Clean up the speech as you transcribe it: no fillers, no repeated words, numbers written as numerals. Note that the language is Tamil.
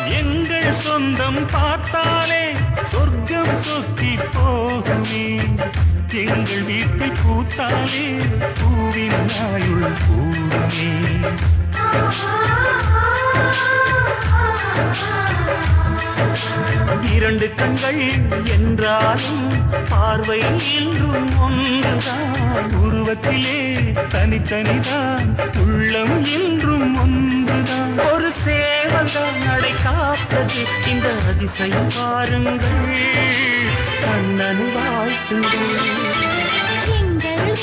எங்கள் சொந்தம் பார்த்தாலே சொர்க்கம் சொத்தி போகுமே. எங்கள் வீட்டில் பூத்தாலே பூவின் நாயுள் கூடுமே. இரண்டு கண்கள் என்றாலும் பார்வை என்றும் ஒன்றுதான். உருவத்திலே தனித்தனிதான், உள்ளம் என்றும் ஒன்றுதான். ஒரு சேவல்தான் நடை காப்பது இந்த அதிசயம் பாருங்கள். கண்ணனை வாழ்த்துங்கள். எங்கள்